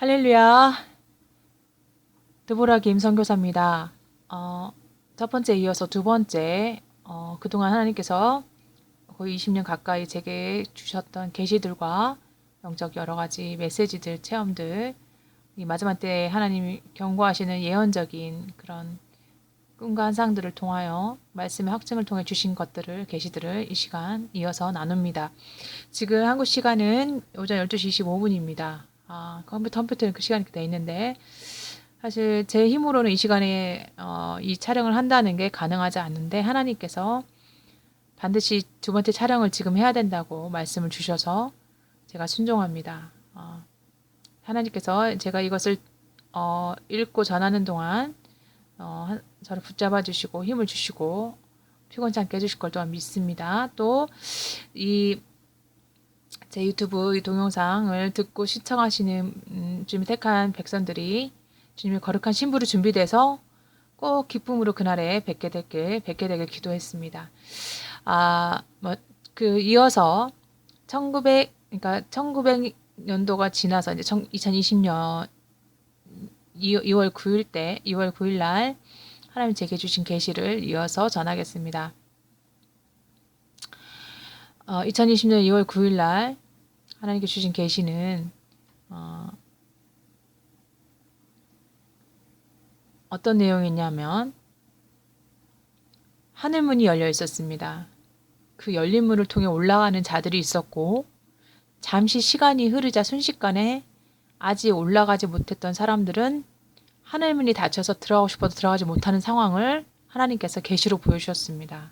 할렐루야. 드보라 김 선교사입니다. 첫 번째 이어서 두 번째, 그동안 하나님께서 거의 20년 가까이 제게 주셨던 계시들과 영적 여러 가지 메시지들, 체험들, 이 마지막 때 하나님이 경고하시는 예언적인 그런 꿈과 환상들을 통하여 말씀의 확증을 통해 주신 것들을, 계시들을 이 시간 이어서 나눕니다. 지금 한국 시간은 오전 12시 25분입니다. 컴퓨터는 그 시간이 돼 있는데, 사실 제 힘으로는 이 시간에 이 촬영을 한다는 게 가능하지 않는데 하나님께서 반드시 두 번째 촬영을 지금 해야 된다고 말씀을 주셔서 제가 순종합니다. 하나님께서 제가 이것을 읽고 전하는 동안 저를 붙잡아 주시고 힘을 주시고 피곤치 않게 해주실 걸 또한 믿습니다. 또 이 제 유튜브 이 동영상을 듣고 시청하시는 주님이 택한 백성들이 주님의 거룩한 신부로 준비돼서 꼭 기쁨으로 그날에 뵙게 되길 기도했습니다. 이어서 1900년도가 지나서 이제 2020년 2월 9일 날 하나님 제게 주신 계시를 이어서 전하겠습니다. 2020년 2월 9일 날 하나님께 주신 계시는 어떤 내용이냐면 하늘문이 열려 있었습니다. 그 열린 문을 통해 올라가는 자들이 있었고 잠시 시간이 흐르자 순식간에 아직 올라가지 못했던 사람들은 하늘문이 닫혀서 들어가고 싶어도 들어가지 못하는 상황을 하나님께서 계시로 보여주셨습니다.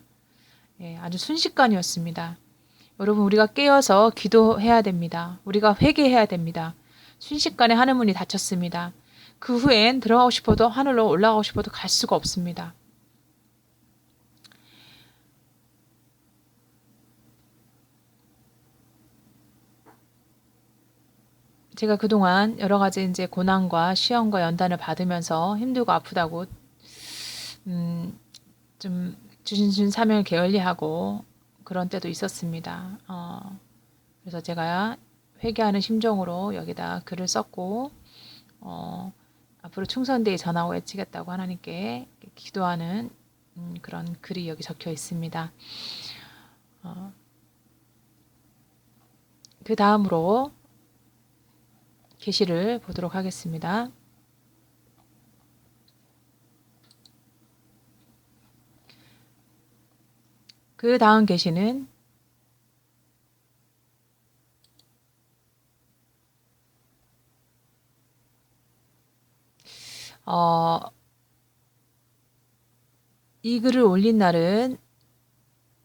아주 순식간이었습니다. 여러분, 우리가 깨어서 기도해야 됩니다. 우리가 회개해야 됩니다. 순식간에 하늘문이 닫혔습니다. 그 후엔 들어가고 싶어도 하늘로 올라가고 싶어도 갈 수가 없습니다. 제가 그동안 여러 가지 이제 고난과 시험과 연단을 받으면서 힘들고 아프다고 좀 주신 사명을 게을리하고 그런 때도 있었습니다. 그래서 제가 회개하는 심정으로 여기다 글을 썼고 앞으로 충성되게 전하고 외치겠다고 하나님께 기도하는 그런 글이 여기 적혀 있습니다. 그 다음으로 계시를 보도록 하겠습니다. 그 다음 계시는 이 글을 올린 날은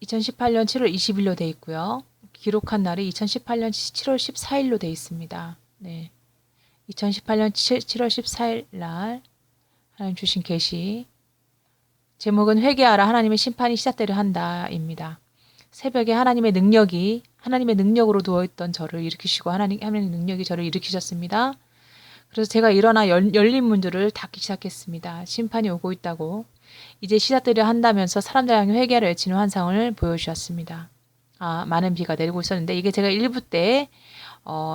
2018년 7월 20일로 되어 있고요. 기록한 날이 2018년 7월 14일로 되어 있습니다. 네. 2018년 7월 14일 날 하나님 주신 계시 제목은 회개하라 하나님의 심판이 시작되려 한다입니다. 새벽에 하나님의 능력으로 누워있던 저를 일으키시고 하나님의 능력이 저를 일으키셨습니다. 그래서 제가 일어나 열린 문들을 닫기 시작했습니다. 심판이 오고 있다고 이제 시작되려 한다면서 사람들 향해 회개하라 외치는 환상을 보여주셨습니다. 많은 비가 내리고 있었는데 이게 제가 1부 때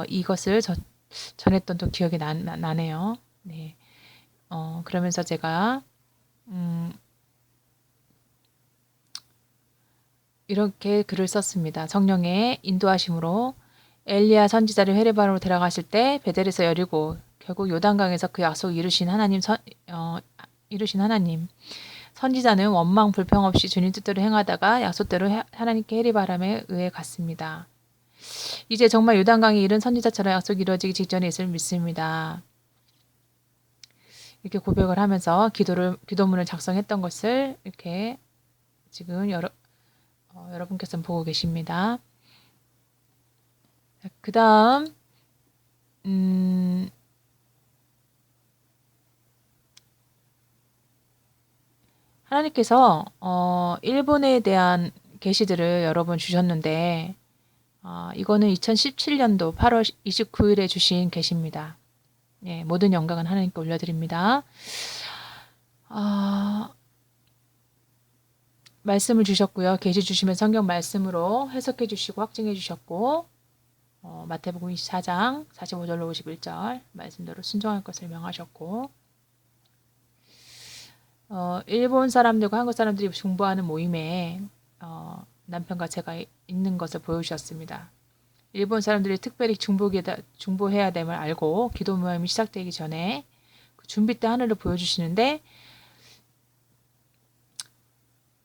이것을 전했던 또 기억이 나네요. 네. 그러면서 제가 이렇게 글을 썼습니다. 성령의 인도하심으로 엘리야 선지자를 헤레바로 데려가실 때 베델에서 여리고 결국 요단강에서 그 약속을 이루신 하나님 선지자는 원망 불평 없이 주님 뜻대로 행하다가 약속대로 하나님께 헤리바람에 의해 갔습니다. 이제 정말 요단강에 이른 선지자처럼 약속이 이루어지기 직전에 있을 믿습니다. 이렇게 고백을 하면서 기도문을 작성했던 것을 이렇게 지금 여러분께서는 보고 계십니다. 그 다음 하나님께서 일본에 대한 계시들을 여러 번 주셨는데 이거는 2017년도 8월 29일에 주신 계시입니다. 네, 모든 영광은 하나님께 올려드립니다. 말씀을 주셨고요. 계시 주시면 성경 말씀으로 해석해 주시고 확증해 주셨고 마태복음 24장 45절로 51절 말씀대로 순종할 것을 명하셨고, 일본 사람들과 한국 사람들이 중보하는 모임에 남편과 제가 있는 것을 보여주셨습니다. 일본 사람들이 특별히 중보해야 됨을 알고 기도 모임이 시작되기 전에 그 준비 때 하늘을 보여주시는데,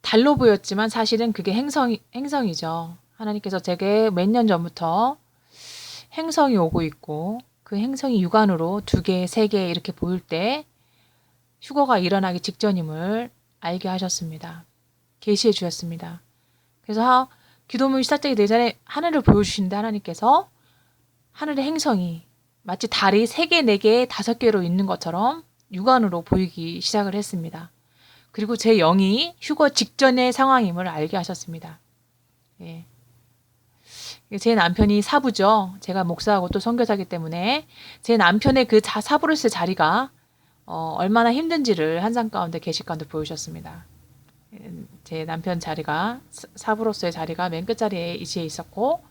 달로 보였지만 사실은 그게 행성이죠. 하나님께서 제게 몇 년 전부터 행성이 오고 있고, 그 행성이 육안으로 2개, 3개 이렇게 보일 때 휴거가 일어나기 직전임을 알게 하셨습니다. 계시해 주셨습니다. 그래서 기도문이 시작되기 전에 하늘을 보여주시는데, 하나님께서 하늘의 행성이 마치 달이 3개, 4개, 5개로 있는 것처럼 육안으로 보이기 시작을 했습니다. 그리고 제 영이 휴거 직전의 상황임을 알게 하셨습니다. 예. 제 남편이 사부죠. 제가 목사하고 또 선교사이기 때문에 제 남편의 그 사부로서의 자리가 얼마나 힘든지를 한상 가운데 계시 가운데 보여주셨습니다. 제 남편 자리가, 사부로서의 자리가 맨 끝자리에 이치해 있었고,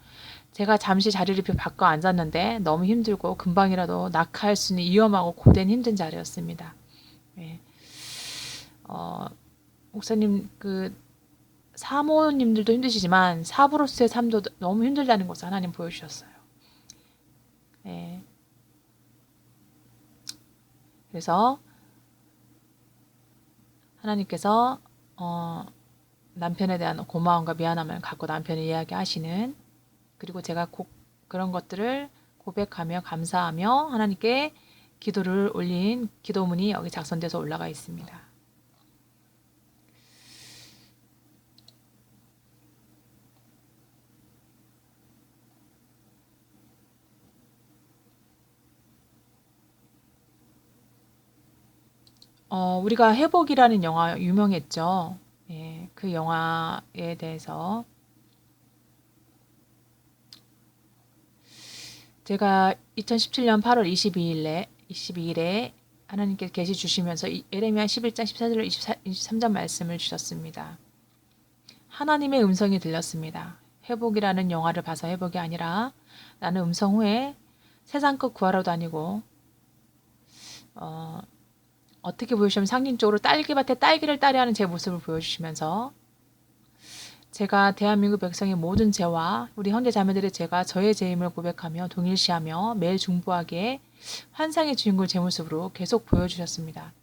제가 잠시 자리를 바꿔 앉았는데 너무 힘들고 금방이라도 낙하할 수 있는 위험하고 고된 힘든 자리였습니다. 예. 목사님, 사모님들도 힘드시지만 사부로서의 삶도 너무 힘들다는 것을 하나님 보여주셨어요. 예. 그래서 하나님께서 남편에 대한 고마움과 미안함을 갖고 남편이 이야기하시는, 그리고 제가 그런 것들을 고백하며 감사하며 하나님께 기도를 올린 기도문이 여기 작성돼서 올라가 있습니다. 우리가 회복이라는 영화 유명했죠. 예, 그 영화에 대해서 제가 2017년 8월 22일에 하나님께서 계시 주시면서 예레미야 11장 14절 23절 말씀을 주셨습니다. 하나님의 음성이 들렸습니다. 회복이라는 영화를 봐서 회복이 아니라, 나는 음성 후에 세상 끝 구하러 다니고, 어떻게 보여주시면 상징적으로 딸기밭에 딸기를 따려하는 제 모습을 보여주시면서, 제가 대한민국 백성의 모든 죄와 우리 형제 자매들의 죄가 저의 죄임을 고백하며 동일시하며 매일 중보하기에 환상의 주인공을 제 모습으로 계속 보여주셨습니다.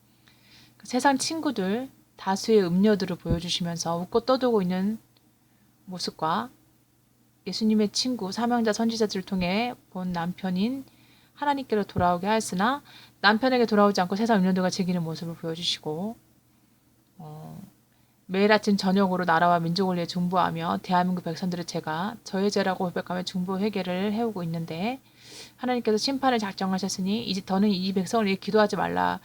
세상 친구들, 다수의 음료들을 보여주시면서 웃고 떠들고 있는 모습과 예수님의 친구, 사명자, 선지자들을 통해 본 남편인 하나님께로 돌아오게 하였으나 남편에게 돌아오지 않고 세상 음료들과 즐기는 모습을 보여주시고, 매일 아침 저녁으로 나라와 민족을 위해 중보하며 대한민국 백성들의 죄가 저의 죄라고 고백하며 중보 회개를 해오고 있는데, 하나님께서 심판을 작정하셨으니 이제 더는 이 백성을 위해 기도하지 말라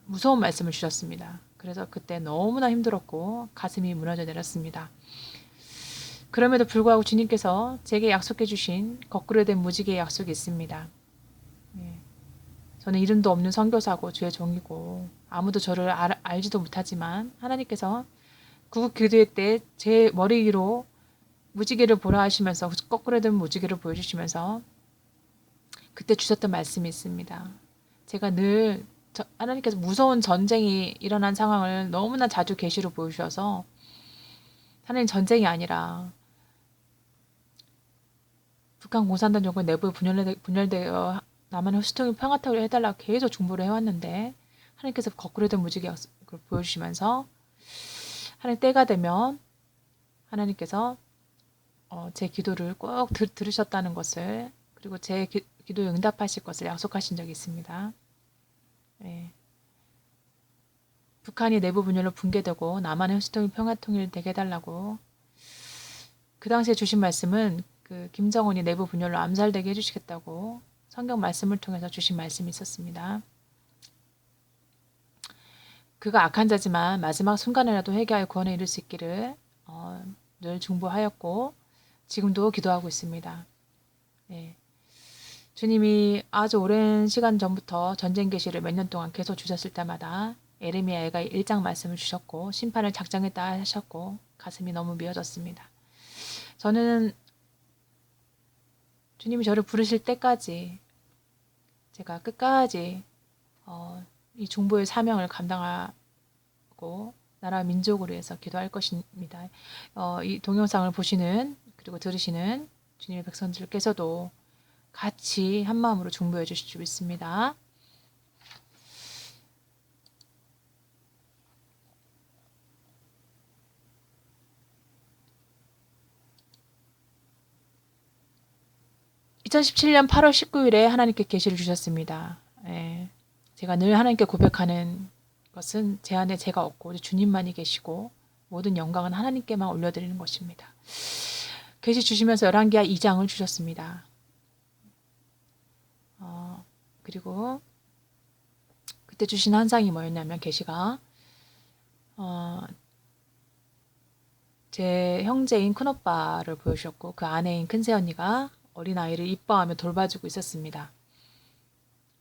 무서운 말씀을 주셨습니다. 그래서 그때 너무나 힘들었고 가슴이 무너져 내렸습니다. 그럼에도 불구하고 주님께서 제게 약속해 주신 거꾸로 된 무지개의 약속이 있습니다. 저는 이름도 없는 선교사고 주의 종이고 아무도 저를 알지도 못하지만, 하나님께서 구국 기도회 때 제 머리 위로 무지개를 보라 하시면서 거꾸로 된 무지개를 보여주시면서 그때 주셨던 말씀이 있습니다. 제가 늘 하나님께서 무서운 전쟁이 일어난 상황을 너무나 자주 계시로 보여주셔서, 하나님 전쟁이 아니라 북한 공산당 정권 내부에 분열되어 남한의 수통이 평화타를 해달라고 계속 중보를 해왔는데, 하나님께서 거꾸로 된 무지개 약속을 보여주시면서 하나님 때가 되면 하나님께서 제 기도를 꼭 들으셨다는 것을, 그리고 제 기도에 응답하실 것을 약속하신 적이 있습니다. 네. 북한이 내부 분열로 붕괴되고 남한의 수통이 평화통일되게 해달라고, 그 당시에 주신 말씀은 김정은이 내부 분열로 암살되게 해주시겠다고 성경 말씀을 통해서 주신 말씀이 있었습니다. 그가 악한 자지만 마지막 순간에라도 회개하여 구원에 이를 수 있기를 늘 중보하였고 지금도 기도하고 있습니다. 네. 주님이 아주 오랜 시간 전부터 전쟁 계시를 몇 년 동안 계속 주셨을 때마다 예레미야가 1장 말씀을 주셨고 심판을 작정했다 하셨고 가슴이 너무 미어졌습니다. 저는 주님이 저를 부르실 때까지 제가 끝까지 이 중보의 사명을 감당하고 나라 민족을 위해서 기도할 것입니다. 이 동영상을 보시는 그리고 들으시는 주님의 백성들께서도 같이 한 마음으로 중보해 주실 줄 믿습니다. (2017년 8월 19일에) 하나님께 계시를 주셨습니다. 예, 제가 늘 하나님께 고백하는 것은 제 안에 제가 없고 주님만이 계시고 모든 영광은 하나님께만 올려드리는 것입니다. 계시 주시면서 열왕기하 2장을 주셨습니다. 그리고 그때 주신 환상이 뭐였냐면 계시가 제 형제인 큰오빠를 보여주셨고 그 아내인 큰새언니가 어린아이를 이뻐하며 돌봐주고 있었습니다.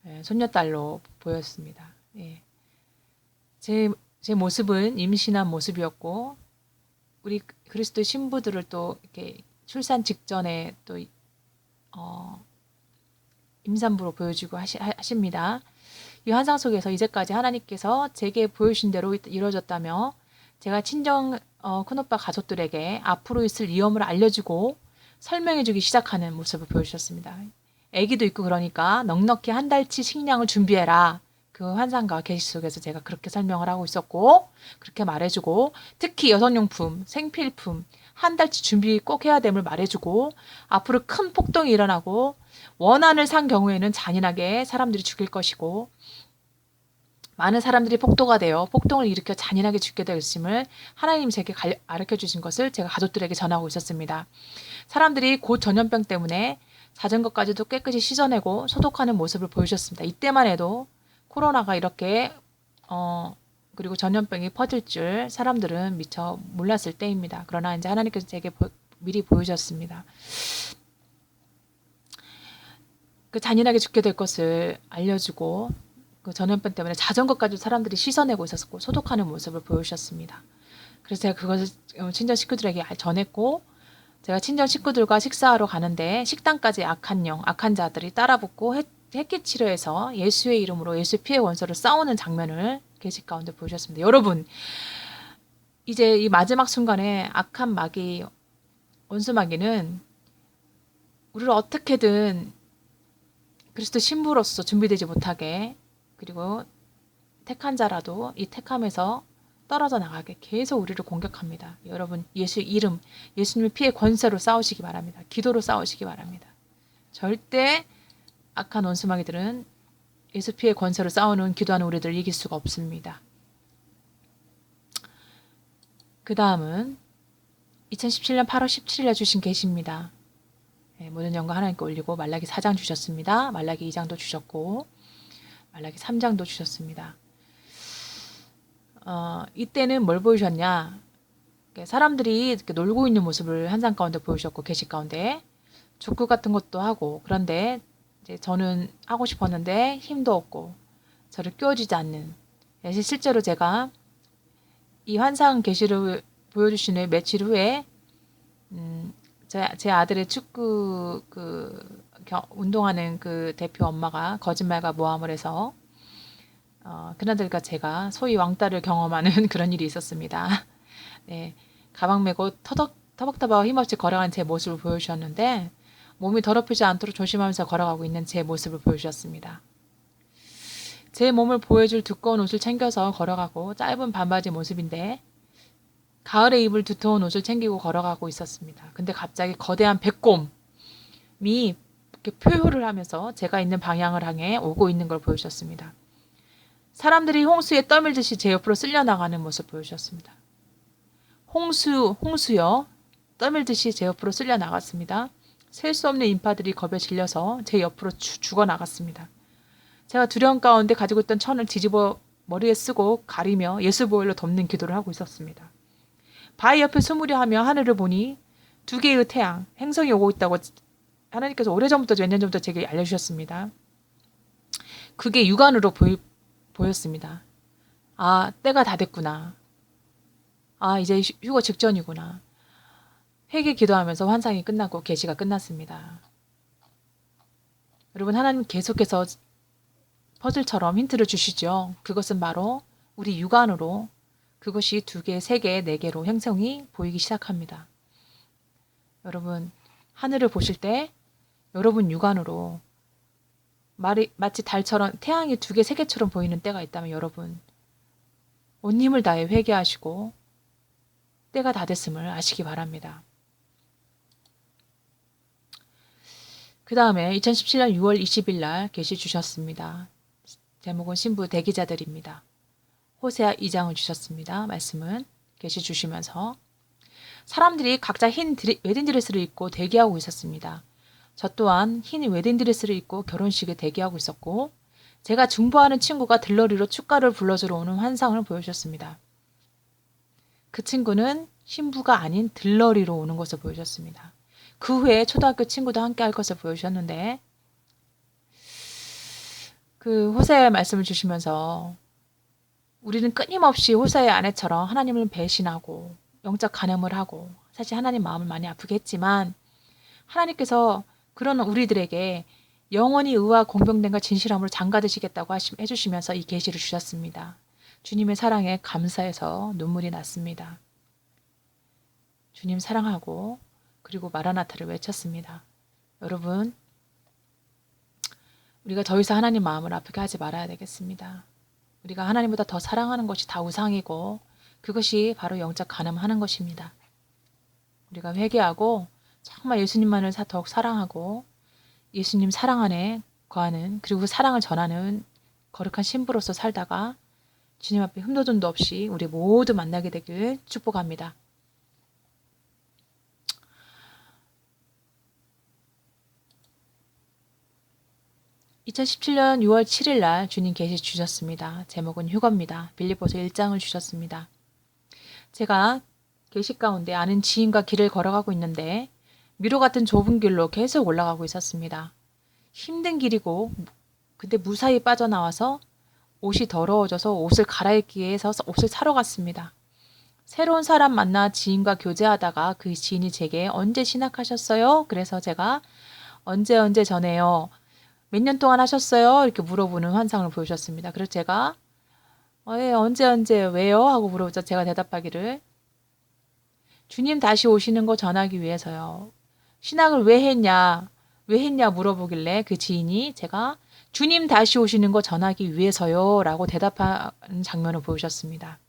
예, 손녀딸로 보였습니다. 예. 제 모습은 임신한 모습이었고 우리 그리스도의 신부들을 또 이렇게 출산 직전에 또 임산부로 보여주고 하십니다. 이 환상 속에서 이제까지 하나님께서 제게 보여주신 대로 이루어졌다며 제가 친정 큰오빠 가족들에게 앞으로 있을 위험을 알려주고 설명해주기 시작하는 모습을 보여주셨습니다. 아기도 있고 그러니까 넉넉히 한 달치 식량을 준비해라. 그 환상과 계시 속에서 제가 그렇게 설명을 하고 있었고 그렇게 말해주고 특히 여성용품, 생필품 한 달치 준비 꼭 해야 됨을 말해주고 앞으로 큰 폭동이 일어나고 원한을 산 경우에는 잔인하게 사람들이 죽일 것이고 많은 사람들이 폭도가 되어 폭동을 일으켜 잔인하게 죽게 될 것임을 하나님이 제게 가르쳐 주신 것을 제가 가족들에게 전하고 있었습니다. 사람들이 곧 전염병 때문에 자전거까지도 깨끗이 씻어내고 소독하는 모습을 보여주셨습니다. 이때만 해도 코로나가 이렇게 그리고 전염병이 퍼질 줄 사람들은 미처 몰랐을 때입니다. 그러나 이제 하나님께서 제게 미리 보여주셨습니다. 그 잔인하게 죽게 될 것을 알려주고 그 전염병 때문에 자전거까지 사람들이 씻어내고 있었고 소독하는 모습을 보여주셨습니다. 그래서 제가 그것을 친정 식구들에게 전했고 제가 친정 식구들과 식사하러 가는데 식당까지 악한 자들이 따라붙고 핵기치료해서 예수의 이름으로 예수 피해 원수를 싸우는 장면을 계시 가운데 보여주셨습니다. 여러분 이제 이 마지막 순간에 악한 마귀 원수 마귀는 우리를 어떻게든 그리스도 신부로서 준비되지 못하게 그리고 택한 자라도 이 택함에서 떨어져 나가게 계속 우리를 공격합니다. 여러분 예수의 이름, 예수님의 피의 권세로 싸우시기 바랍니다. 기도로 싸우시기 바랍니다. 절대 악한 원수마귀들은 예수 피의 권세로 싸우는 기도하는 우리들을 이길 수가 없습니다. 그 다음은 2017년 8월 17일에 주신 계시입니다. 네, 모든 영광 하나님께 올리고 말라기 4장 주셨습니다. 말라기 2장도 주셨고 말라기 3장도 주셨습니다. 이때는 뭘 보여주셨냐? 사람들이 이렇게 놀고 있는 모습을 환상 가운데 보여주셨고 계시 가운데 족구 같은 것도 하고 그런데 이제 저는 하고 싶었는데 힘도 없고 저를 끼워주지 않는 실제로 제가 이 환상 계시를 보여주시는 며칠 후에 제 아들의 축구 운동하는 그 대표 엄마가 거짓말과 모함을 해서 그나들과 제가 소위 왕따를 경험하는 그런 일이 있었습니다. 네, 가방 메고 터벅터벅 힘없이 걸어가는 제 모습을 보여주셨는데 몸이 더럽히지 않도록 조심하면서 걸어가고 있는 제 모습을 보여주셨습니다. 제 몸을 보여줄 두꺼운 옷을 챙겨서 걸어가고 짧은 반바지 모습인데 가을에 입을 두터운 옷을 챙기고 걸어가고 있었습니다. 근데 갑자기 거대한 백곰이 이렇게 표효를 하면서 제가 있는 방향을 향해 오고 있는 걸 보여주셨습니다. 사람들이 홍수에 떠밀듯이 제 옆으로 쓸려나가는 모습 보여주셨습니다. 홍수요. 떠밀듯이 제 옆으로 쓸려나갔습니다. 셀 수 없는 인파들이 겁에 질려서 제 옆으로 죽어나갔습니다. 제가 두려움 가운데 가지고 있던 천을 뒤집어 머리에 쓰고 가리며 예수 보혈로 덮는 기도를 하고 있었습니다. 바위 옆에 숨으려 하며 하늘을 보니 두 개의 태양, 행성이 오고 있다고 하나님께서 오래전부터 몇 년 전부터 제게 알려주셨습니다. 그게 육안으로 보였습니다. 아, 때가 다 됐구나. 아, 이제 휴거 직전이구나. 회개 기도하면서 환상이 끝나고 계시가 끝났습니다. 여러분, 하나님 계속해서 퍼즐처럼 힌트를 주시죠. 그것은 바로 우리 육안으로 그것이 2개, 3개, 4개로 형성이 보이기 시작합니다. 여러분, 하늘을 보실 때 여러분 육안으로 마치 달처럼 태양이 2개, 3개처럼 보이는 때가 있다면 여러분 온 힘을 다해 회개하시고 때가 다 됐음을 아시기 바랍니다. 그 다음에 2017년 6월 20일 날 계시 주셨습니다. 제목은 신부 대기자들입니다. 호세아 2장을 주셨습니다. 말씀은 계시 주시면서 사람들이 각자 흰 웨딩드레스를 입고 대기하고 있었습니다. 저 또한 흰 웨딩드레스를 입고 결혼식에 대기하고 있었고 제가 중보하는 친구가 들러리로 축가를 불러주러 오는 환상을 보여주셨습니다. 그 친구는 신부가 아닌 들러리로 오는 것을 보여주셨습니다. 그 후에 초등학교 친구도 함께 할 것을 보여주셨는데 그 호세아의 말씀을 주시면서 우리는 끊임없이 호세아의 아내처럼 하나님을 배신하고 영적 간음을 하고 사실 하나님 마음을 많이 아프게 했지만 하나님께서 그런 우리들에게 영원히 의와 공평됨과 진실함으로 장가드시겠다고 해주시면서 이 계시를 주셨습니다. 주님의 사랑에 감사해서 눈물이 났습니다. 주님 사랑하고 그리고 마라나타를 외쳤습니다. 여러분, 우리가 더 이상 하나님 마음을 아프게 하지 말아야 되겠습니다. 우리가 하나님보다 더 사랑하는 것이 다 우상이고 그것이 바로 영적 간음하는 것입니다. 우리가 회개하고 정말 예수님만을 더욱 사랑하고 예수님 사랑 안에 거하는 그리고 그 사랑을 전하는 거룩한 신부로서 살다가 주님 앞에 흠도전도 없이 우리 모두 만나게 되길 축복합니다. (2017년 6월 7일) 날 주님 계시 주셨습니다. 제목은 휴거입니다. 빌립보서 1장을 주셨습니다. 제가 계시 가운데 아는 지인과 길을 걸어가고 있는데 미로 같은 좁은 길로 계속 올라가고 있었습니다. 힘든 길이고 근데 무사히 빠져나와서 옷이 더러워져서 옷을 갈아입기 위해서 옷을 사러 갔습니다. 새로운 사람 만나 지인과 교제하다가 그 지인이 제게 언제 신학하셨어요? 그래서 제가 언제 전에요. 몇 년 동안 하셨어요? 이렇게 물어보는 환상을 보여주셨습니다. 그래서 제가 예, 언제 왜요? 하고 물어보자 제가 대답하기를 주님 다시 오시는 거 전하기 위해서요. 신학을 왜 했냐 물어보길래 그 지인이 제가 주님 다시 오시는 거 전하기 위해서요 라고 대답하는 장면을 보여주셨습니다.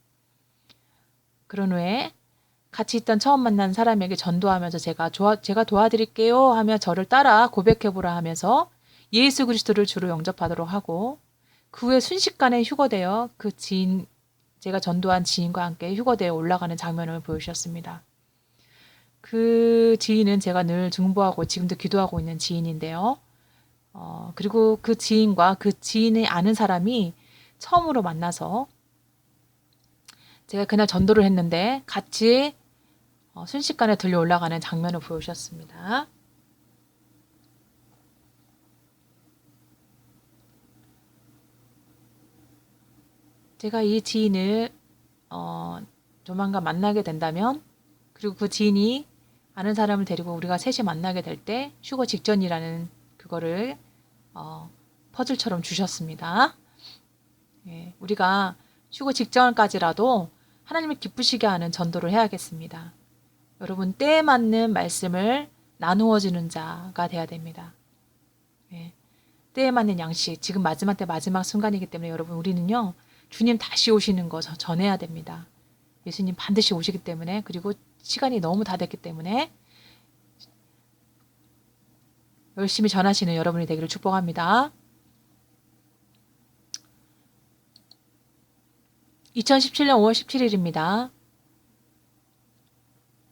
그런 후에 같이 있던 처음 만난 사람에게 전도하면서 제가 도와드릴게요 하며 저를 따라 고백해보라 하면서 예수 그리스도를 주로 영접하도록 하고 그 후에 순식간에 휴거되어 제가 전도한 지인과 함께 휴거되어 올라가는 장면을 보여주셨습니다. 그 지인은 제가 늘 중보하고 지금도 기도하고 있는 지인인데요. 그리고 그 지인과 그 지인이 아는 사람이 처음으로 만나서 제가 그날 전도를 했는데 같이 순식간에 들려 올라가는 장면을 보여주셨습니다. 제가 이 지인을 조만간 만나게 된다면 그리고 그 지인이 아는 사람을 데리고 우리가 셋이 만나게 될 때 휴거 직전이라는 그거를 퍼즐처럼 주셨습니다. 예, 우리가 휴거 직전까지라도 하나님을 기쁘시게 하는 전도를 해야겠습니다. 여러분 때에 맞는 말씀을 나누어주는 자가 돼야 됩니다. 예, 때에 맞는 양식 지금 마지막 때 마지막 순간이기 때문에 여러분 우리는요 주님 다시 오시는 거 전해야 됩니다. 예수님 반드시 오시기 때문에 그리고 시간이 너무 다 됐기 때문에 열심히 전하시는 여러분이 되기를 축복합니다. 2017년 5월 17일입니다.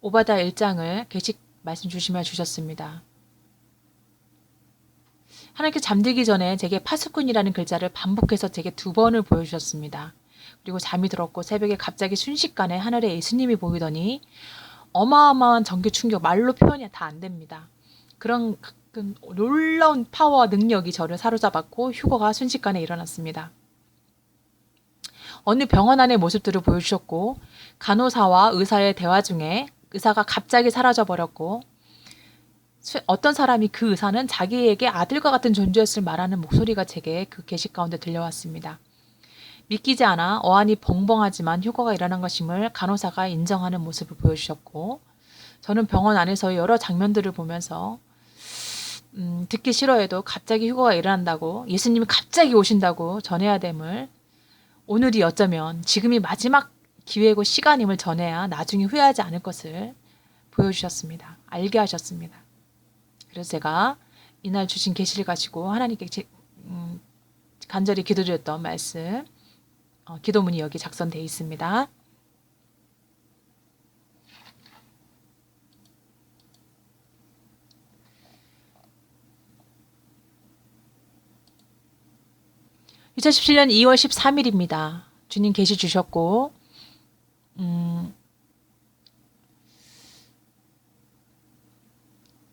오바다 1장을 계시 말씀 주시며 주셨습니다. 하나님께 잠들기 전에 제게 파수꾼이라는 글자를 반복해서 제게 2번을 보여주셨습니다. 그리고 잠이 들었고 새벽에 갑자기 순식간에 하늘에 예수님이 보이더니 어마어마한 전기 충격 말로 표현이 다 안 됩니다. 그런 놀라운 파워와 능력이 저를 사로잡았고 휴거가 순식간에 일어났습니다. 어느 병원 안의 모습들을 보여주셨고 간호사와 의사의 대화 중에 의사가 갑자기 사라져버렸고 어떤 사람이 그 의사는 자기에게 아들과 같은 존재였을 말하는 목소리가 제게 그 계시 가운데 들려왔습니다. 믿기지 않아 어안이 벙벙하지만 휴가가 일어난 것임을 간호사가 인정하는 모습을 보여주셨고, 저는 병원 안에서 여러 장면들을 보면서 듣기 싫어해도 갑자기 휴가가 일어난다고, 예수님이 갑자기 오신다고 전해야 됨을, 오늘이 어쩌면 지금이 마지막 기회고 시간임을 전해야 나중에 후회하지 않을 것을 보여주셨습니다. 알게 하셨습니다. 그래서 제가 이날 주신 계시를 가지고 하나님께 간절히 기도드렸던 말씀, 기도문이 여기 작성되어 있습니다. (2017년 2월 13일입니다) 주님 계시 주셨고,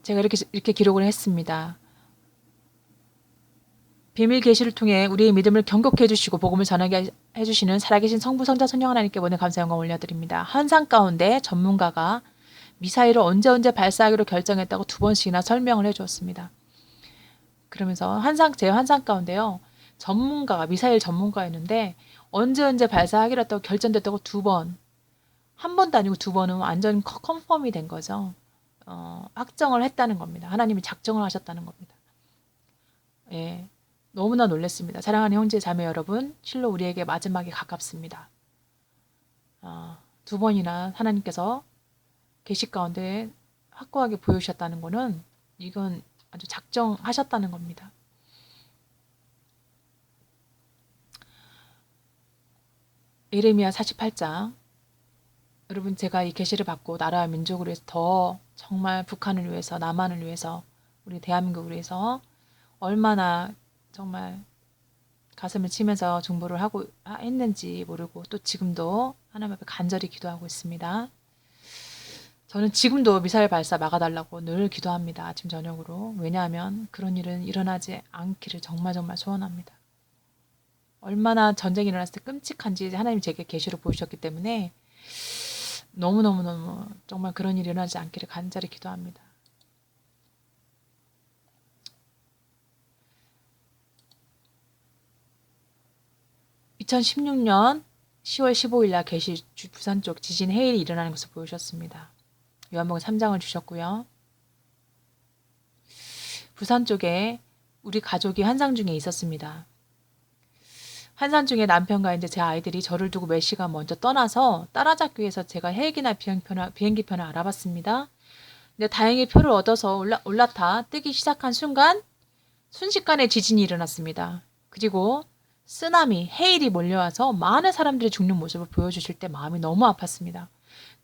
제가 이렇게 기록을 했습니다. 비밀 계시를 통해 우리의 믿음을 경고케 해주시고 복음을 전하게 해주시는 살아계신 성부, 성자, 성령 하나님께 모든 감사 영광 올려드립니다. 환상 가운데 전문가가 미사일을 언제 발사하기로 결정했다고 2번씩이나 설명을 해주었습니다. 그러면서 제 환상 가운데요, 미사일 전문가였는데 언제 발사하기로 했다고 결정됐다고 2번, 한 번도 아니고 2번은 완전 컨펌이 된 거죠. 확정을 했다는 겁니다. 하나님이 작정을 하셨다는 겁니다. 예, 너무나 놀랐습니다. 사랑하는 형제 자매 여러분, 실로 우리에게 마지막이 가깝습니다. 2번이나 하나님께서 계시 가운데 확고하게 보여주셨다는 것은 이건 아주 작정하셨다는 겁니다. 예레미야 48장, 여러분, 제가 이 계시를 받고 나라와 민족을 위해서 더 정말 북한을 위해서, 남한을 위해서, 우리 대한민국을 위해서 얼마나 정말 가슴을 치면서 중보를 하고 했는지 모르고, 또 지금도 하나님 앞에 간절히 기도하고 있습니다. 저는 지금도 미사일 발사 막아달라고 늘 기도합니다. 아침 저녁으로. 왜냐하면 그런 일은 일어나지 않기를 정말 소원합니다. 얼마나 전쟁이 일어났을 때 끔찍한지 하나님 제게 계시로 보여주셨기 때문에 너무너무 정말 그런 일이 일어나지 않기를 간절히 기도합니다. (2016년 10월 15일) 날 계시 부산 쪽 지진 해일이 일어나는 것을 보여주셨습니다. 요한복음 3장을 주셨고요. 부산 쪽에 우리 가족이 환상 중에 있었습니다. 환상 중에 남편과 이제 제 아이들이 저를 두고 몇 시간 먼저 떠나서 따라잡기 위해서 제가 헬기나 비행기편을 알아봤습니다. 근데 다행히 표를 얻어서 올라타 뜨기 시작한 순간 순식간에 지진이 일어났습니다. 그리고 쓰나미, 해일이 몰려와서 많은 사람들이 죽는 모습을 보여주실 때 마음이 너무 아팠습니다.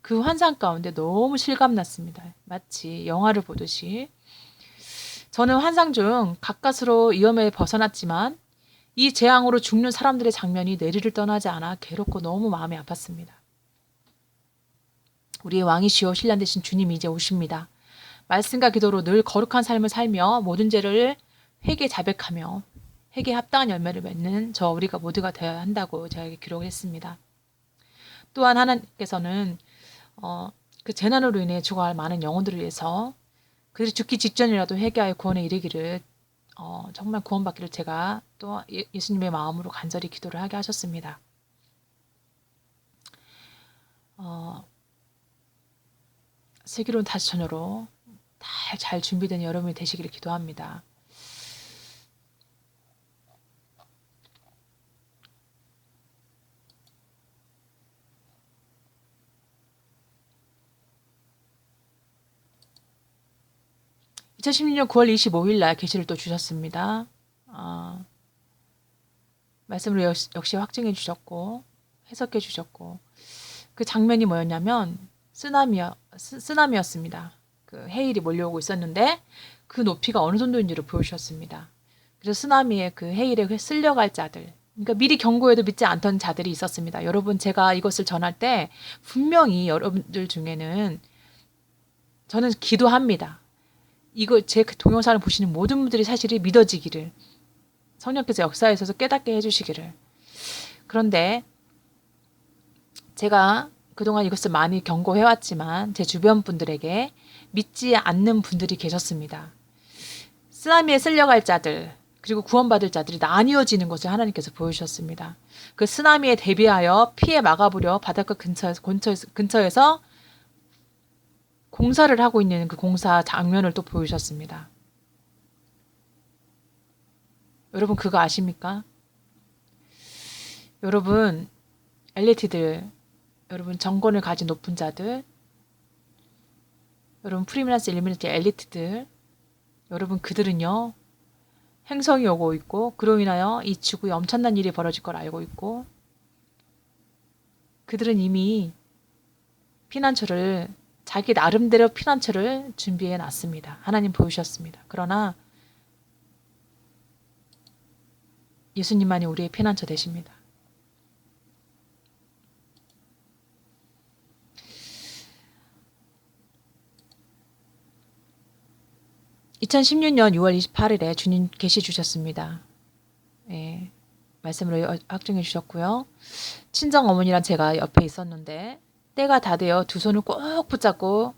그 환상 가운데 너무 실감났습니다. 마치 영화를 보듯이. 저는 환상 중 가까스로 위험에 벗어났지만 이 재앙으로 죽는 사람들의 장면이 내리를 떠나지 않아 괴롭고 너무 마음이 아팠습니다. 우리의 왕이시오 신랑 되신 주님이 이제 오십니다. 말씀과 기도로 늘 거룩한 삶을 살며 모든 죄를 회개에 자백하며 회개에 합당한 열매를 맺는 우리가 모두가 되어야 한다고 저에게 기록을 했습니다. 또한 하나님께서는 그 재난으로 인해 죽어갈 많은 영혼들을 위해서 그들이 죽기 직전이라도 회개하여 구원에 이르기를 정말 구원받기를 제가 또 예수님의 마음으로 간절히 기도를 하게 하셨습니다. 슬기로운 다시 처녀로 잘 준비된 여러분이 되시기를 기도합니다. (2016년 9월 25일) 날 계시를 또 주셨습니다. 말씀으로 역시 확증해 주셨고 해석해 주셨고, 그 장면이 뭐였냐면 쓰나미였습니다. 그 해일이 몰려오고 있었는데 그 높이가 어느 정도인지를 보여주셨습니다. 그래서 쓰나미에 그 해일에 쓸려갈 자들, 그러니까 미리 경고해도 믿지 않던 자들이 있었습니다. 여러분, 제가 이것을 전할 때 분명히 여러분들 중에는 저는 기도합니다. 이거 제 동영상을 보시는 모든 분들이 사실이 믿어지기를, 성령께서 역사하셔서 깨닫게 해주시기를. 그런데 제가 그동안 이것을 많이 경고해왔지만 제 주변 분들에게 믿지 않는 분들이 계셨습니다. 쓰나미에 쓸려갈 자들 그리고 구원받을 자들이 나뉘어지는 것을 하나님께서 보여주셨습니다. 그 쓰나미에 대비하여 피해 막아보려 바닷가 근처에서 공사를 하고 있는 그 공사 장면을 또 보여주셨습니다. 여러분 그거 아십니까? 여러분 엘리트들, 여러분 정권을 가진 높은 자들, 여러분 프리미넌스 일미니티 엘리트들, 여러분 그들은요 행성이 오고 있고 그로 인하여 이 지구에 엄청난 일이 벌어질 걸 알고 있고 그들은 이미 피난처를 자기 나름대로 피난처를 준비해 놨습니다. 하나님 보여주셨습니다. 그러나 예수님만이 우리의 피난처 되십니다. (2016년 6월 28일에) 주님 계시 주셨습니다. 예, 말씀으로 확증해 주셨고요. 친정 어머니랑 제가 옆에 있었는데 때가 다 되어 두 손을 꼭 붙잡고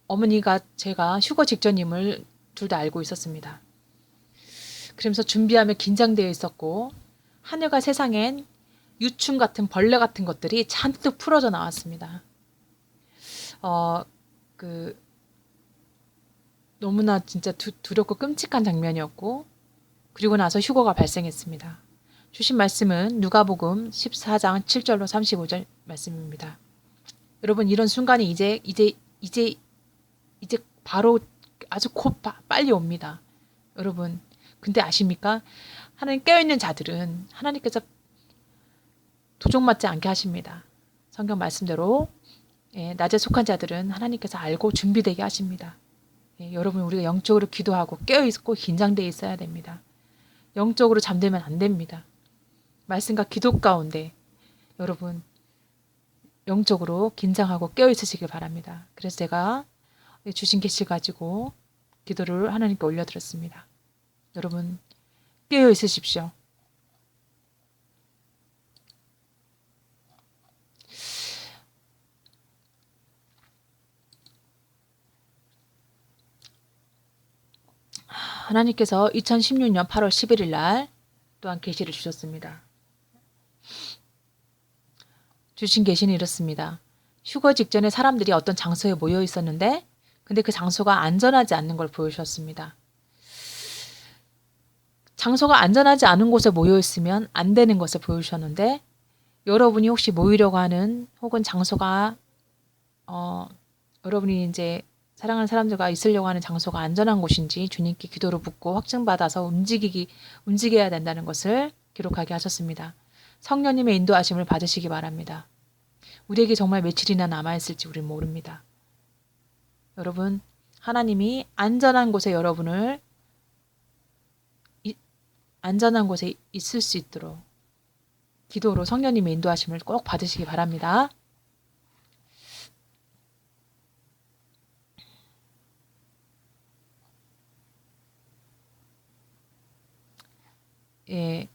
어머니가 제가 휴거 직전임을 둘 다 알고 있었습니다. 그러면서 준비하며 긴장되어 있었고 하늘과 세상엔 유충 같은 벌레 같은 것들이 잔뜩 풀어져 나왔습니다. 너무나 진짜 두렵고 끔찍한 장면이었고 그리고 나서 휴거가 발생했습니다. 주신 말씀은 누가복음 14장 7절로 35절 말씀입니다. 여러분 이런 순간이 이제 바로 아주 빨리 옵니다. 여러분 근데 아십니까? 하나님 깨어있는 자들은 하나님께서 도적맞지 않게 하십니다. 성경 말씀대로 낮에 속한 자들은 하나님께서 알고 준비되게 하십니다. 여러분 우리가 영적으로 기도하고 깨어있고 긴장되어 있어야 됩니다. 영적으로 잠들면 안 됩니다. 말씀과 기도 가운데 여러분 영적으로 긴장하고 깨어있으시길 바랍니다. 그래서 제가 주신 계시 가지고 기도를 하나님께 올려드렸습니다. 여러분 깨어있으십시오. 하나님께서 2016년 8월 11일 날 또한 계시를 주셨습니다. 주신 계시는 이렇습니다. 휴거 직전에 사람들이 어떤 장소에 모여 있었는데 근데 그 장소가 안전하지 않는 걸 보여주셨습니다. 장소가 안전하지 않은 곳에 모여 있으면 안 되는 것을 보여주셨는데 여러분이 혹시 모이려고 하는 혹은 장소가 여러분이 이제 사랑하는 사람들과 있으려고 하는 장소가 안전한 곳인지 주님께 기도로 묻고 확증받아서 움직여야 된다는 것을 기록하게 하셨습니다. 성령님의 인도하심을 받으시기 바랍니다. 우리에게 정말 며칠이나 남아있을지 우리는 모릅니다. 여러분 하나님이 안전한 곳에 여러분을 안전한 곳에 있을 수 있도록 기도로 성령님의 인도하심을 꼭 받으시기 바랍니다. 예.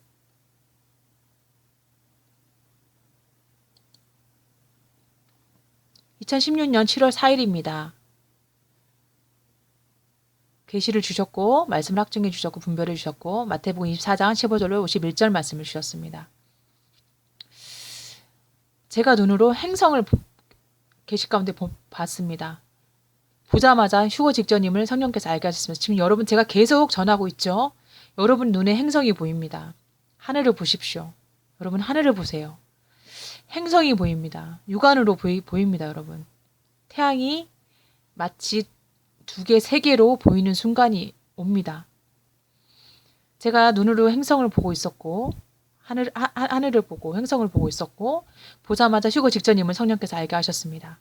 (2016년 7월 4일입니다) 계시를 주셨고 말씀을 확증해 주셨고 분별해 주셨고 마태복음 24장 15절로 51절 말씀을 주셨습니다. 제가 눈으로 행성을 계시 가운데 봤습니다. 보자마자 휴거 직전임을 성령께서 알게 하셨습니다. 지금 여러분 제가 계속 전하고 있죠. 여러분 눈에 행성이 보입니다. 하늘을 보십시오. 여러분 하늘을 보세요. 행성이 보입니다. 육안으로 보입니다. 여러분. 태양이 마치 2개, 3개로 보이는 순간이 옵니다. 제가 눈으로 행성을 보고 있었고 하늘을 보고 행성을 보고 있었고 보자마자 휴거 직전임을 성령께서 알게 하셨습니다.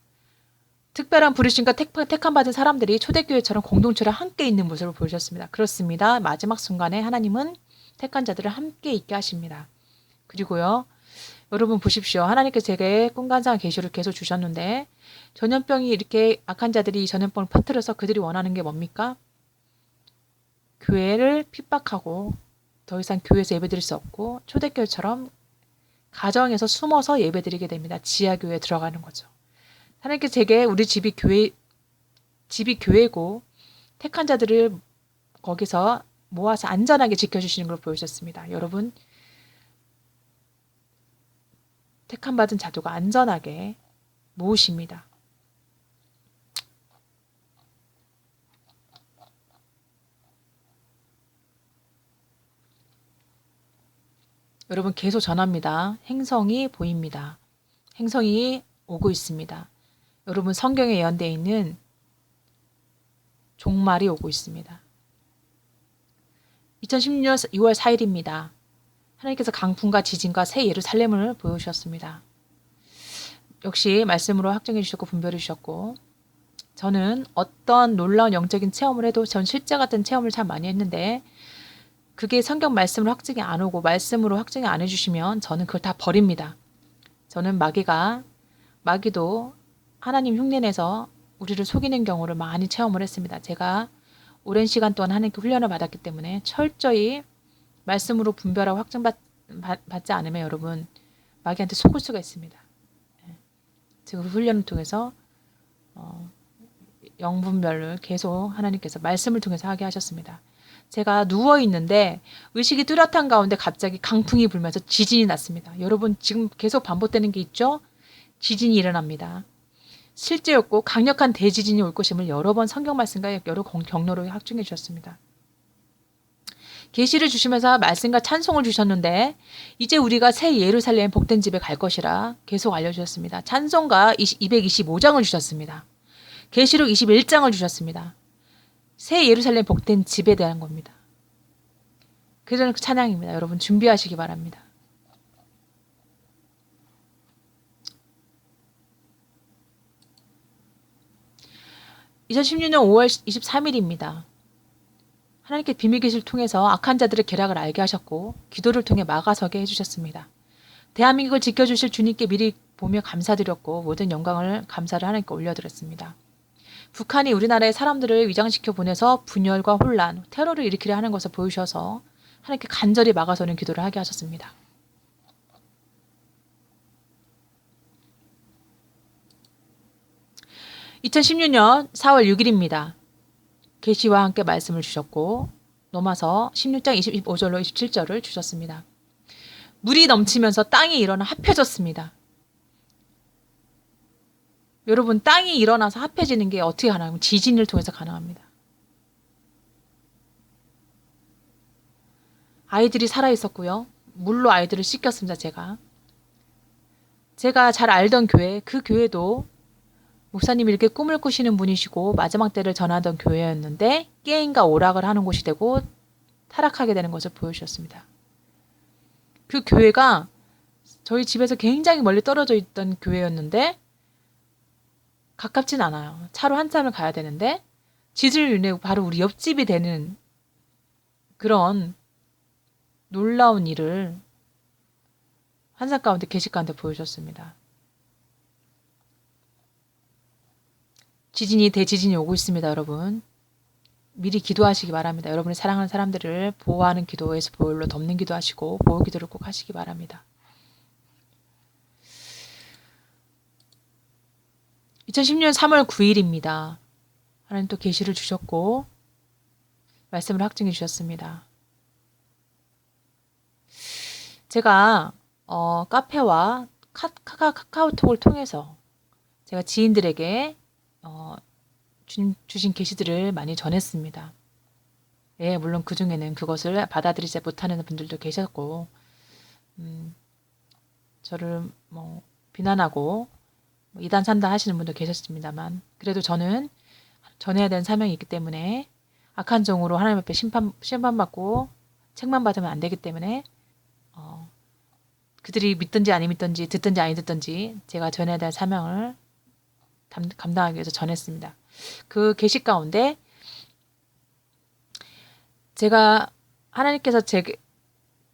특별한 부르심과 택함받은 사람들이 초대교회처럼 공동체로 함께 있는 모습을 보여주셨습니다. 그렇습니다. 마지막 순간에 하나님은 택한 자들을 함께 있게 하십니다. 그리고요. 여러분 보십시오. 하나님께서 제게 꿈관상 계시를 계속 주셨는데 전염병이 이렇게 악한 자들이 이 전염병을 퍼뜨려서 그들이 원하는 게 뭡니까? 교회를 핍박하고 더 이상 교회에서 예배드릴 수 없고 초대교회처럼 가정에서 숨어서 예배드리게 됩니다. 지하교회에 들어가는 거죠. 하나님께 제게 우리 집이 교회고 택한 자들을 거기서 모아서 안전하게 지켜주시는 걸 보여주셨습니다. 여러분, 택함 받은 자도가 안전하게 모으십니다. 여러분 계속 전합니다. 행성이 보입니다. 행성이 오고 있습니다. 여러분 성경에 예언되어 있는 종말이 오고 있습니다. 2016년 2월 4일입니다. 하나님께서 강풍과 지진과 새 예루살렘을 보여주셨습니다. 역시 말씀으로 확증해 주셨고 분별해 주셨고, 저는 어떤 놀라운 영적인 체험을 해도 전 실제 같은 체험을 참 많이 했는데 그게 성경 말씀으로 확증이 안 오고 말씀으로 확증이 안 해주시면 저는 그걸 다 버립니다. 저는 마귀도 하나님 흉내내서 우리를 속이는 경우를 많이 체험을 했습니다. 제가 오랜 시간 동안 하나님께 훈련을 받았기 때문에 철저히 말씀으로 분별하고 확증받지 않으면 여러분 마귀한테 속을 수가 있습니다. 제가 그 훈련을 통해서 영분별을 계속 하나님께서 말씀을 통해서 하게 하셨습니다. 제가 누워있는데 의식이 뚜렷한 가운데 갑자기 강풍이 불면서 지진이 났습니다. 여러분 지금 계속 반복되는 게 있죠? 지진이 일어납니다. 실제였고 강력한 대지진이 올 것임을 여러 번 성경 말씀과 여러 경로로 확증해 주셨습니다. 계시를 주시면서 말씀과 찬송을 주셨는데 이제 우리가 새 예루살렘 복된 집에 갈 것이라 계속 알려주셨습니다. 찬송가 225장을 주셨습니다. 계시록 21장을 주셨습니다. 새 예루살렘 복된 집에 대한 겁니다. 그런 찬양입니다. 여러분 준비하시기 바랍니다. (2016년 5월 23일입니다) 하나님께 비밀 계시를 통해서 악한 자들의 계략을 알게 하셨고 기도를 통해 막아서게 해주셨습니다. 대한민국을 지켜주실 주님께 미리 보며 감사드렸고 모든 영광을 감사를 하나님께 올려드렸습니다. 북한이 우리나라의 사람들을 위장시켜 보내서 분열과 혼란, 테러를 일으키려 하는 것을 보여주셔서 하나님께 간절히 막아서는 기도를 하게 하셨습니다. (2016년 4월 6일입니다) 계시와 함께 말씀을 주셨고 로마서 16장 25절로 27절을 주셨습니다. 물이 넘치면서 땅이 일어나 합해졌습니다. 여러분 땅이 일어나서 합해지는 게 어떻게 가능하면 지진을 통해서 가능합니다. 아이들이 살아있었고요. 물로 아이들을 씻겼습니다. 제가 잘 알던 교회, 그 교회도 목사님이 이렇게 꿈을 꾸시는 분이시고 마지막 때를 전하던 교회였는데 게임과 오락을 하는 곳이 되고 타락하게 되는 것을 보여주셨습니다. 그 교회가 저희 집에서 굉장히 멀리 떨어져 있던 교회였는데 가깝진 않아요. 차로 한참을 가야 되는데 지진을 인해 바로 우리 옆집이 되는 그런 놀라운 일을 환상 가운데 계시 가운데 보여줬습니다. 지진이 대지진이 오고 있습니다. 여러분 미리 기도하시기 바랍니다. 여러분이 사랑하는 사람들을 보호하는 기도에서 보혈로 덮는 기도하시고 보호 기도를 꼭 하시기 바랍니다. 2010년 3월 9일입니다. 하나님 또 계시를 주셨고 말씀을 확증해 주셨습니다. 제가 카페와 카카오톡을 통해서 제가 지인들에게 주님 주신 계시들을 많이 전했습니다. 예, 물론 그 중에는 그것을 받아들이지 못하는 분들도 계셨고, 저를 비난하고 이단 산다 하시는 분도 계셨습니다만, 그래도 저는 전해야 되는 사명이 있기 때문에 악한 종으로 하나님 앞에 심판받고 책만 받으면 안 되기 때문에 그들이 믿든지 아니 믿든지 듣든지 아니 듣든지 제가 전해야 될 사명을 감당하기 위해서 전했습니다. 그 계시 가운데 제가 하나님께서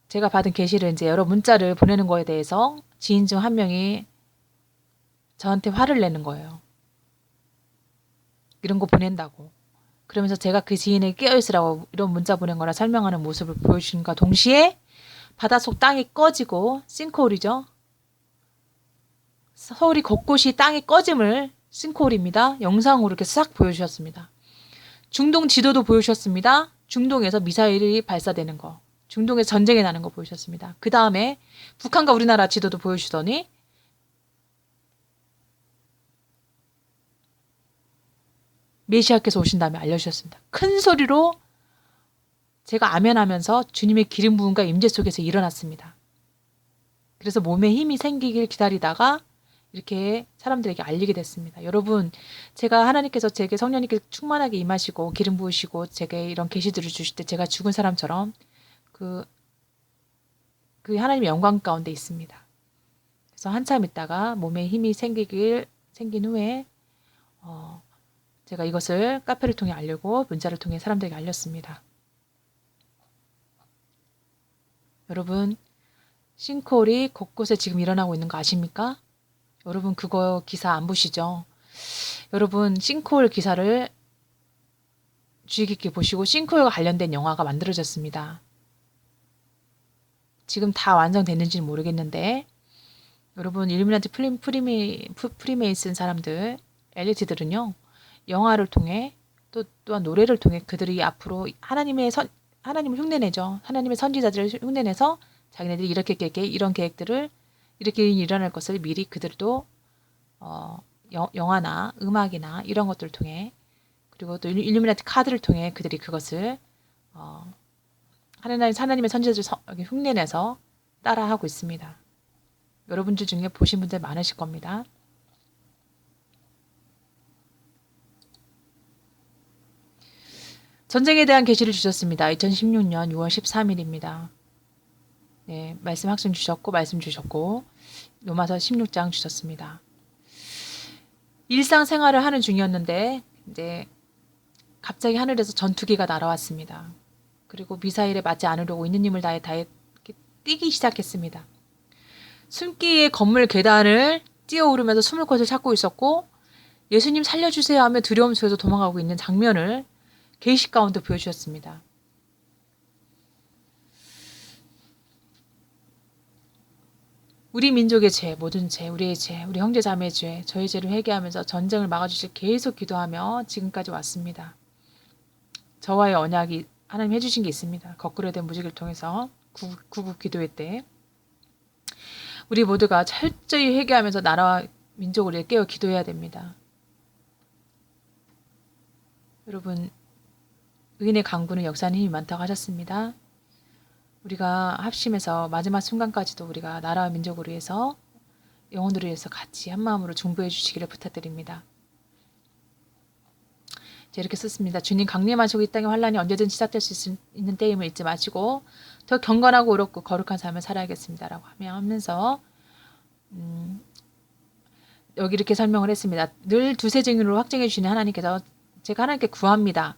제가 받은 계시를 이제 여러 문자를 보내는 거에 대해서 지인 중 한 명이 저한테 화를 내는 거예요. 이런 거 보낸다고. 그러면서 제가 그 지인에게 깨어있으라고 이런 문자 보낸 거라 설명하는 모습을 보여주신과 동시에 바닷속 땅이 꺼지고 싱크홀이죠. 서울이 곳곳이 땅이 꺼짐을 싱크홀입니다. 영상으로 이렇게 싹 보여주셨습니다. 중동 지도도 보여주셨습니다. 중동에서 미사일이 발사되는 거, 중동에서 전쟁이 나는 거 보여주셨습니다. 그 다음에 북한과 우리나라 지도도 보여주더니 메시아께서 오신 다음에 알려주셨습니다. 큰 소리로 제가 아멘하면서 주님의 기름 부음과 임재 속에서 일어났습니다. 그래서 몸에 힘이 생기길 기다리다가 이렇게 사람들에게 알리게 됐습니다. 여러분, 제가 하나님께서 제게 성령님께 충만하게 임하시고 기름 부으시고 제게 이런 계시들을 주실 때 제가 죽은 사람처럼 그 하나님의 영광 가운데 있습니다. 그래서 한참 있다가 몸에 힘이 생긴 후에 제가 이것을 카페를 통해 알리고 문자를 통해 사람들에게 알렸습니다. 여러분, 싱크홀이 곳곳에 지금 일어나고 있는 거 아십니까? 여러분 그거 기사 안 보시죠? 여러분 싱크홀 기사를 주의 깊게 보시고 싱크홀과 관련된 영화가 만들어졌습니다. 지금 다 완성됐는지는 모르겠는데 여러분 일루미나티 프리메이슨 사람들 엘리트들은요 영화를 통해 또한 노래를 통해 그들이 앞으로 하나님을 흉내내죠. 하나님의 선지자들을 흉내내서 자기네들이 이렇게 이런 계획들을 이렇게 일어날 것을 미리 그들도 영화나 음악이나 이런 것들을 통해 그리고 또 일루미나티 카드를 통해 그들이 그것을 하나님의 선지자들 흉내내서 따라하고 있습니다. 여러분들 중에 보신 분들 많으실 겁니다. 전쟁에 대한 계시를 주셨습니다. 2016년 6월 13일입니다. 네, 말씀 주셨고 로마서 16장 주셨습니다. 일상생활을 하는 중이었는데 이제 갑자기 하늘에서 전투기가 날아왔습니다. 그리고 미사일에 맞지 않으려고 있는 힘을 다해 뛰기 시작했습니다. 숨기의 건물 계단을 뛰어오르면서 숨을 곳을 찾고 있었고 예수님 살려주세요 하며 두려움 속에서 도망가고 있는 장면을 계시 가운데 보여주셨습니다. 우리 민족의 죄, 모든 죄, 우리의 죄, 우리 형제 자매의 죄, 저의 죄를 회개하면서 전쟁을 막아주실 계속 기도하며 지금까지 왔습니다. 저와의 언약이 하나님 해주신 게 있습니다. 거꾸로 된 무지개를 통해서 구국 기도회 때 우리 모두가 철저히 회개하면서 나라와 민족을 깨어 기도해야 됩니다. 여러분 의인의 강구는 역사는 힘이 많다고 하셨습니다. 우리가 합심해서 마지막 순간까지도 우리가 나라와 민족을 위해서 영혼들을 위해서 같이 한마음으로 중보해 주시기를 부탁드립니다. 이렇게 썼습니다. 주님 강림하시고 이 땅의 환란이 언제든 시작될 수 있는 때임을 잊지 마시고 더 경건하고 의롭고 거룩한 삶을 살아야겠습니다. 라고 하면서 여기 이렇게 설명을 했습니다. 늘 두세 증인으로 확증해 주시는 하나님께서 제가 하나님께 구합니다.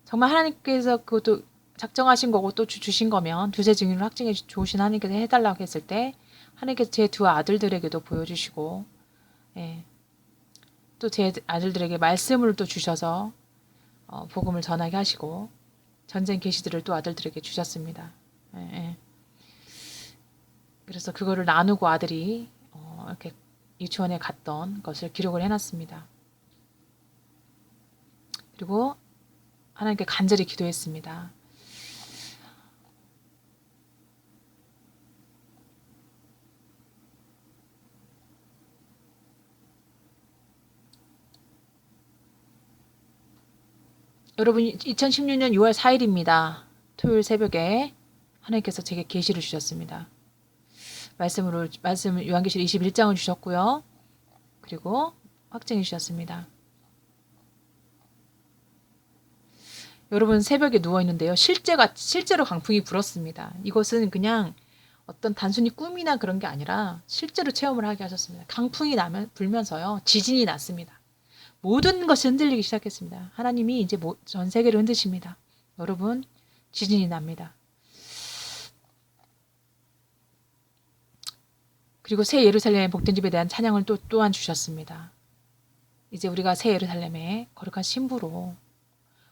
정말 하나님께서 그것도 작정하신 거고 또 주신 거면 두세 증인으로 확증해 주신 하나님께서 해달라고 했을 때 하나님께서 제 두 아들들에게도 보여주시고 또 제 아들들에게 말씀을 또 주셔서 복음을 전하게 하시고 전쟁 계시들을 또 아들들에게 주셨습니다. 그래서 그거를 나누고 아들이 이렇게 유치원에 갔던 것을 기록을 해놨습니다. 그리고 하나님께 간절히 기도했습니다. 여러분 2016년 6월 4일입니다. 토요일 새벽에 하나님께서 제게 계시를 주셨습니다. 말씀을 요한계시록 21장을 주셨고요. 그리고 확증해 주셨습니다. 여러분 새벽에 누워있는데요. 실제로 강풍이 불었습니다. 이것은 그냥 어떤 단순히 꿈이나 그런 게 아니라 실제로 체험을 하게 하셨습니다. 강풍이 불면서요. 지진이 났습니다. 모든 것이 흔들리기 시작했습니다. 하나님이 이제 전 세계를 흔드십니다. 여러분 지진이 납니다. 그리고 새 예루살렘의 복된 집에 대한 찬양을 또한 주셨습니다. 이제 우리가 새 예루살렘의 거룩한 신부로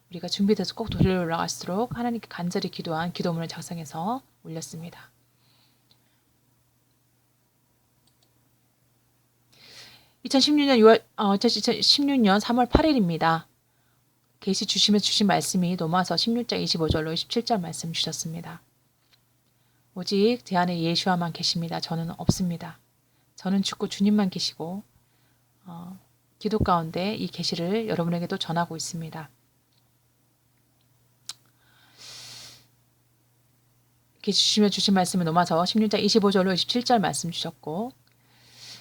우리가 준비돼서 꼭 도리로 올라갈수록 하나님께 간절히 기도한 기도문을 작성해서 올렸습니다. 2016년 3월 8일입니다. 계시 주시면서 주신 말씀이 로마서 16장 25절로 27절 말씀 주셨습니다. 오직 제 안에 예수와만 계십니다. 저는 없습니다. 저는 죽고 주님만 계시고 기도 가운데 이 계시를 여러분에게도 전하고 있습니다. 계시 주시며 주신 말씀은 로마서 16장 25절로 27절 말씀 주셨고,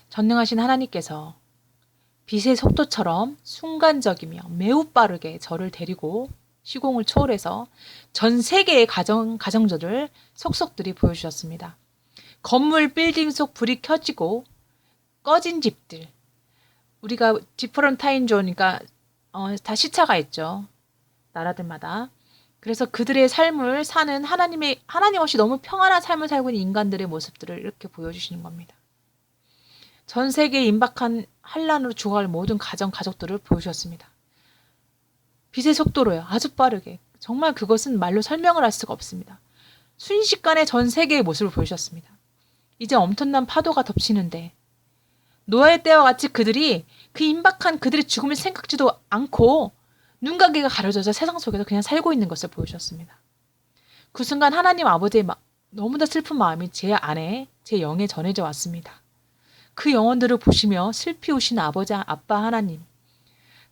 전능하신 하나님께서 빛의 속도처럼 순간적이며 매우 빠르게 저를 데리고 시공을 초월해서 전 세계의 가정들을 속속들이 보여주셨습니다. 건물 빌딩 속 불이 켜지고 꺼진 집들, 우리가 디퍼런트 타임존이니까 다 시차가 있죠. 나라들마다. 그래서 그들의 삶을 사는 하나님 없이 너무 평안한 삶을 살고 있는 인간들의 모습들을 이렇게 보여주시는 겁니다. 전 세계에 임박한 환란으로 죽어갈 모든 가족들을 보여주셨습니다. 빛의 속도로요. 아주 빠르게. 정말 그것은 말로 설명을 할 수가 없습니다. 순식간에 전 세계의 모습을 보여주셨습니다. 이제 엄청난 파도가 덮치는데 노아의 때와 같이 그들이 그 임박한 그들의 죽음을 생각지도 않고 눈과 귀가 가려져서 세상 속에서 그냥 살고 있는 것을 보여주셨습니다. 그 순간 하나님 아버지의 너무나 슬픈 마음이 제 안에, 제 영에 전해져 왔습니다. 그 영혼들을 보시며 슬피 우신 아빠 하나님,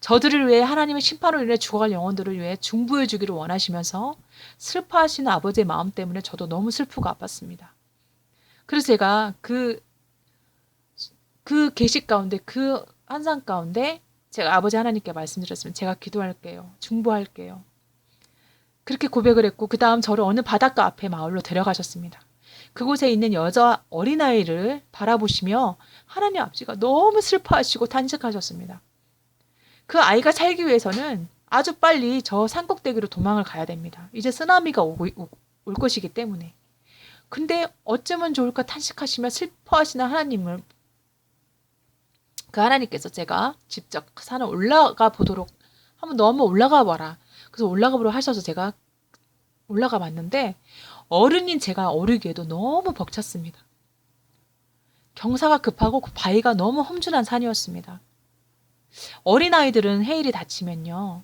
저들을 위해 하나님의 심판으로 인해 죽어갈 영혼들을 위해 중보해 주기를 원하시면서 슬퍼하시는 아버지의 마음 때문에 저도 너무 슬프고 아팠습니다. 그래서 제가 그 계시 가운데, 그 환상 가운데 제가 아버지 하나님께 말씀드렸으면 제가 기도할게요. 중보할게요. 그렇게 고백을 했고 그 다음 저를 어느 바닷가 앞에 마을로 데려가셨습니다. 그곳에 있는 여자 어린아이를 바라보시며 하나님 아버지가 너무 슬퍼하시고 탄식하셨습니다. 그 아이가 살기 위해서는 아주 빨리 저 산꼭대기로 도망을 가야 됩니다. 이제 쓰나미가 올 것이기 때문에. 근데 어쩌면 좋을까 탄식하시며 슬퍼하시는 하나님을, 그 하나님께서 제가 직접 산을 올라가 보도록 한번 너무 올라가 봐라. 그래서 올라가 보도록 하셔서 제가 올라가 봤는데 어른인 제가 오르기에도 너무 벅찼습니다. 경사가 급하고 그 바위가 너무 험준한 산이었습니다. 어린아이들은 해일이 닥치면요,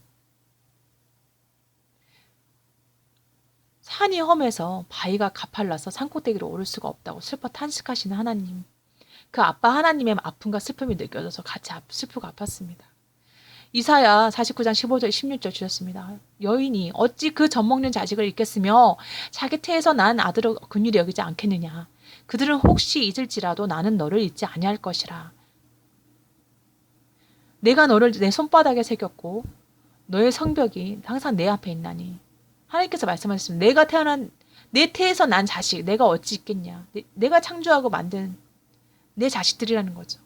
산이 험해서 바위가 가팔라서 산꼭대기로 오를 수가 없다고 슬퍼 탄식하시는 하나님, 그 아빠 하나님의 아픔과 슬픔이 느껴져서 같이 슬프고 아팠습니다. 이사야 49장 15절 16절 주셨습니다. 여인이 어찌 그 젖먹는 자식을 잊겠으며 자기 태에서 난 아들을 긍휼히 여기지 않겠느냐. 그들은 혹시 잊을지라도 나는 너를 잊지 아니할 것이라. 내가 너를 내 손바닥에 새겼고 너의 성벽이 항상 내 앞에 있나니. 하나님께서 말씀하셨습니다. 내가 태어난 내 태에서 난 자식 내가 어찌 잊겠냐. 내가 창조하고 만든 내 자식들이라는 거죠.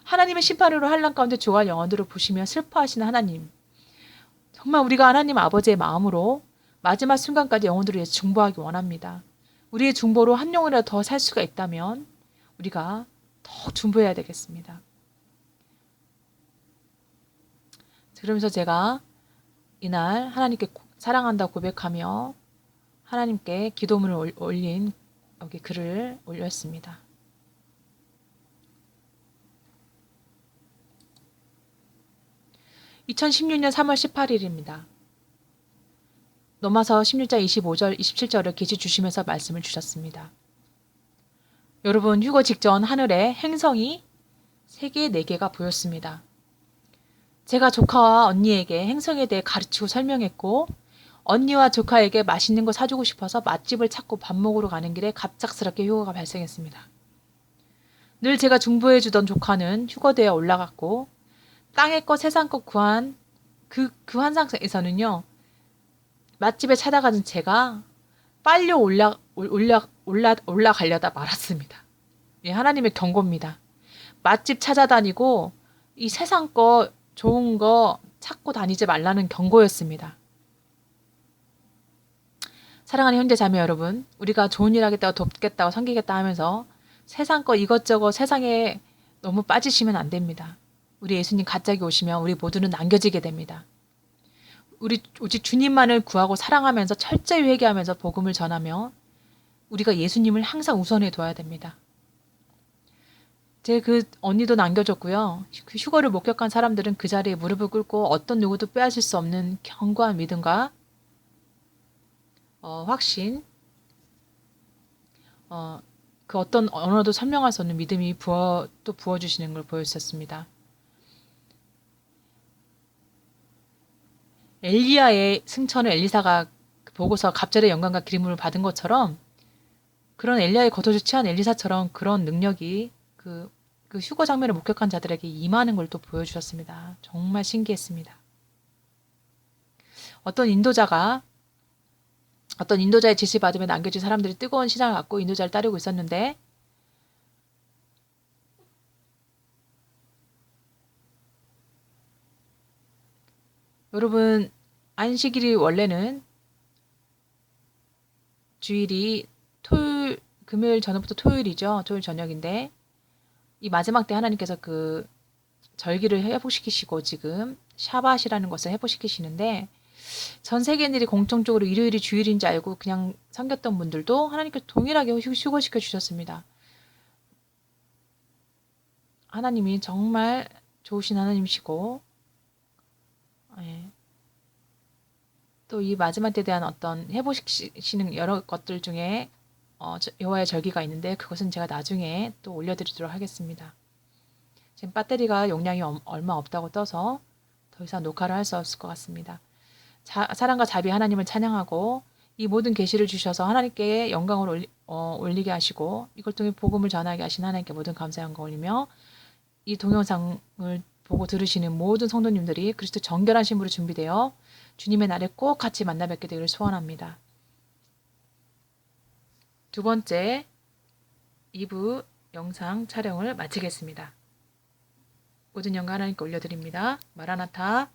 하나님의 심판으로 환난 가운데 죽어갈 영혼들을 보시며 슬퍼하시는 하나님, 정말 우리가 하나님 아버지의 마음으로 마지막 순간까지 영혼들을 위해서 중보하기 원합니다. 우리의 중보로 한 영혼이라도 더 살 수가 있다면 우리가 더 중보해야 되겠습니다. 그러면서 제가 이날 하나님께 사랑한다고 고백하며 하나님께 기도문을 올린 여기 글을 올렸습니다. 2016년 3월 18일입니다. 로마서 16장 25절, 27절을 계시 주시면서 말씀을 주셨습니다. 여러분, 휴거 직전 하늘에 행성이 3개, 4개가 보였습니다. 제가 조카와 언니에게 행성에 대해 가르치고 설명했고 언니와 조카에게 맛있는 거 사주고 싶어서 맛집을 찾고 밥 먹으러 가는 길에 갑작스럽게 휴거가 발생했습니다. 늘 제가 중보해주던 조카는 휴거대에 올라갔고 땅의 것 세상 것 구한 그 환상에서는요, 맛집에 찾아가는 제가 빨리 올라가려다 말았습니다. 예, 하나님의 경고입니다. 맛집 찾아다니고 이 세상 거 좋은 거 찾고 다니지 말라는 경고였습니다. 사랑하는 형제 자매 여러분, 우리가 좋은 일 하겠다고 돕겠다고 섬기겠다 하면서 세상 거 이것저것 세상에 너무 빠지시면 안 됩니다. 우리 예수님 갑자기 오시면 우리 모두는 남겨지게 됩니다. 우리 오직 주님만을 구하고 사랑하면서 철저히 회개하면서 복음을 전하며 우리가 예수님을 항상 우선해 둬야 됩니다. 제 그 언니도 남겨줬고요. 그 휴거를 목격한 사람들은 그 자리에 무릎을 꿇고 어떤 누구도 빼앗을 수 없는 견고한 믿음과 확신, 그 어떤 언어도 설명할 수 없는 믿음이 또 부어주시는 걸 보여주셨습니다. 엘리야의 승천을 엘리사가 보고서 갑절의 영광과 기름을 받은 것처럼 그런 엘리야의 겉옷을 취한 엘리사처럼 그런 능력이 그 휴거 장면을 목격한 자들에게 임하는 걸 또 보여주셨습니다. 정말 신기했습니다. 어떤 인도자의 지시 받으며 남겨진 사람들이 뜨거운 신앙을 갖고 인도자를 따르고 있었는데 여러분 안식일이 원래는 주일이 금요일 저녁부터 토요일이죠. 토요일 저녁인데 이 마지막 때 하나님께서 그 절기를 회복시키시고 지금 샤밧이라는 것을 회복시키시는데 전 세계인들이 공통적으로 일요일이 주일인 줄 알고 그냥 섬겼던 분들도 하나님께서 동일하게 휴거시켜 주셨습니다. 하나님이 정말 좋으신 하나님이시고 예. 또 이 마지막 때에 대한 어떤 회복시키시는 여러 것들 중에 여호와의 절기가 있는데 그것은 제가 나중에 또 올려드리도록 하겠습니다. 지금 배터리가 용량이 얼마 없다고 떠서 더 이상 녹화를 할 수 없을 것 같습니다. 사랑과 자비 하나님을 찬양하고 이 모든 계시를 주셔서 하나님께 영광을 올리게 하시고 이걸 통해 복음을 전하게 하신 하나님께 모든 감사 영광 올리며 이 동영상을 보고 들으시는 모든 성도님들이 그리스도 정결한 신부로 준비되어 주님의 날에 꼭 같이 만나 뵙게 되기를 소원합니다. 두 번째 2부 영상 촬영을 마치겠습니다. 모든 영광 하나님께 올려드립니다. 마라나타.